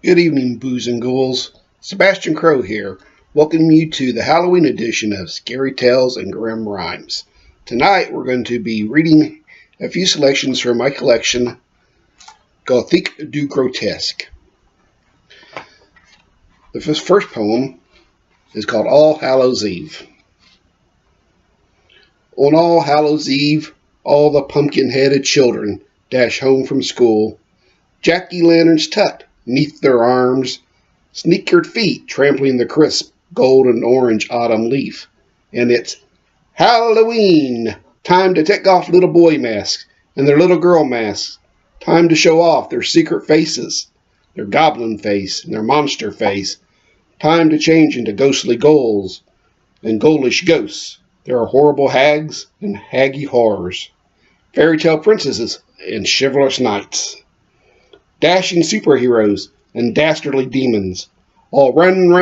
Good evening, boos and ghouls. Sebastian Crow here, welcoming you to the Halloween edition of Scary Tales and Grim Rhymes. Tonight we're going to be reading a few selections from my collection, Gothique du Grotesque. The first poem is called All Hallows Eve. On All Hallows Eve, all the pumpkin-headed children dash home from school, jack-o'-lanterns tucked 'neath their arms, sneakered feet trampling the crisp gold and orange autumn leaf. And it's Halloween! Time to take off little boy masks and their little girl masks. Time to show off their secret faces, their goblin face and their monster face. Time to change into ghostly ghouls and ghoulish ghosts. There are horrible hags and haggy horrors, fairy tale princesses and chivalrous knights, dashing superheroes and dastardly demons, all running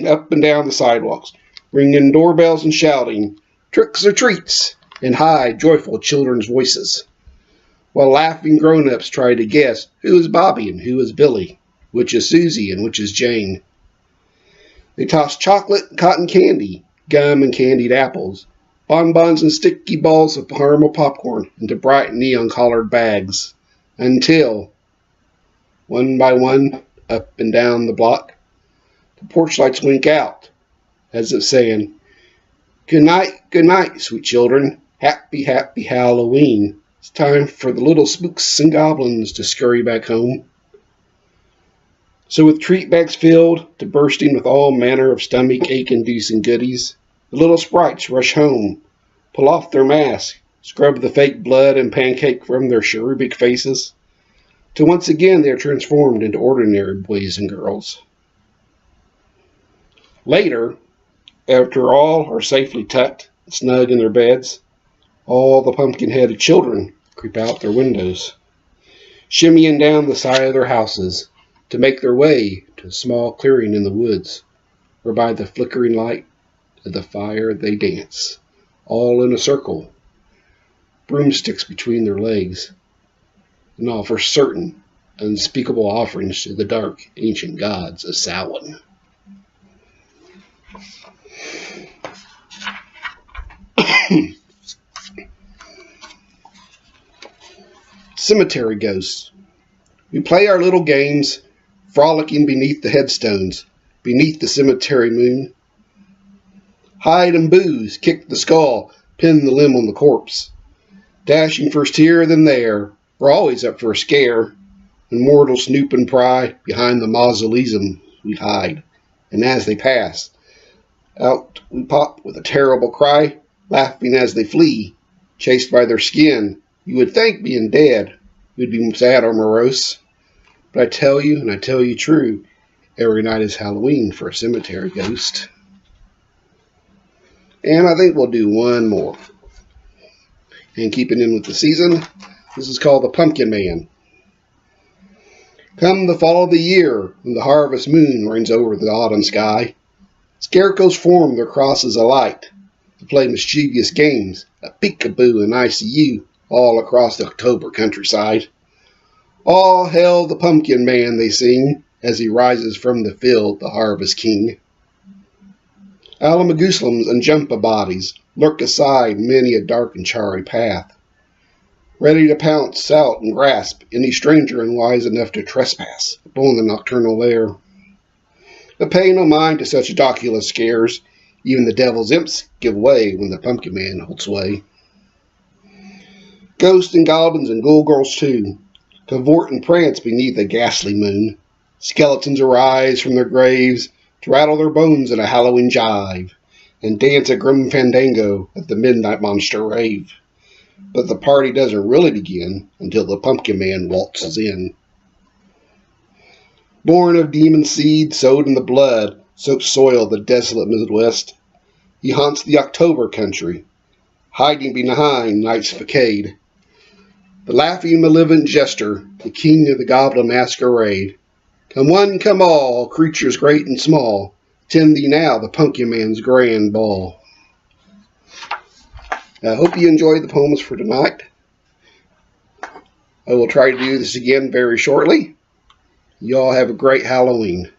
up and down the sidewalks, ringing doorbells and shouting tricks or treats in high, joyful children's voices, while laughing grown-ups try to guess who is Bobby and who is Billy, which is Susie and which is Jane. They toss chocolate and cotton candy, gum and candied apples, bonbons and sticky balls of caramel popcorn into bright neon-collared bags, until, one by one, up and down the block, the porch lights wink out, as if saying, good night, sweet children. Happy, happy Halloween. It's time for the little spooks and goblins to scurry back home. So with treat bags filled to bursting with all manner of stomach ache-inducing goodies, the little sprites rush home, pull off their masks, scrub the fake blood and pancake from their cherubic faces, till once again they are transformed into ordinary boys and girls. Later, after all are safely tucked and snug in their beds, all the pumpkin-headed children creep out their windows, shimmying down the side of their houses to make their way to a small clearing in the woods, where by the flickering light of the fire they dance, all in a circle, broomsticks between their legs, and offer certain unspeakable offerings to the dark ancient gods of Samhain. Cemetery Ghosts. We play our little games, frolicking beneath the headstones, beneath the cemetery moon. Hide and booze, kick the skull, pin the limb on the corpse. Dashing first here, then there, we're always up for a scare. And mortals snoop and pry behind the mausoleum we hide. And as they pass, out we pop with a terrible cry, laughing as they flee, chased by their skin. You would think, being dead, we'd be sad or morose. But I tell you, and I tell you true, every night is Halloween for a cemetery ghost. And I think we'll do one more. And keeping in with the season, this is called the Pumpkin Man. Come the fall of the year, when the harvest moon reigns over the autumn sky, scarecrows form their crosses alight to play mischievous games of peekaboo and ICU all across the October countryside. All hail the Pumpkin Man, they sing, as he rises from the field, the harvest king. Alamagoosums and jumpa-bodies lurk aside many a dark and charry path, ready to pounce out and grasp any stranger unwise enough to trespass upon the nocturnal lair. But pay no mind to such joculous scares. Even the devil's imps give way when the Pumpkin Man holds sway. Ghosts and goblins and ghoul girls too cavort and prance beneath a ghastly moon. Skeletons arise from their graves to rattle their bones in a Halloween jive and dance a grim fandango at the midnight monster rave. But the party doesn't really begin until the Pumpkin Man waltzes in. Born of demon seed, sowed in the blood-soaked soil of the desolate Midwest, he haunts the October country, hiding behind night's facade. The laughing, malevolent jester, the king of the goblin masquerade. Come one, come all, creatures great and small, attend thee now the Pumpkin Man's grand ball. I hope you enjoyed the poems for tonight. I will try to do this again very shortly. You all have a great Halloween.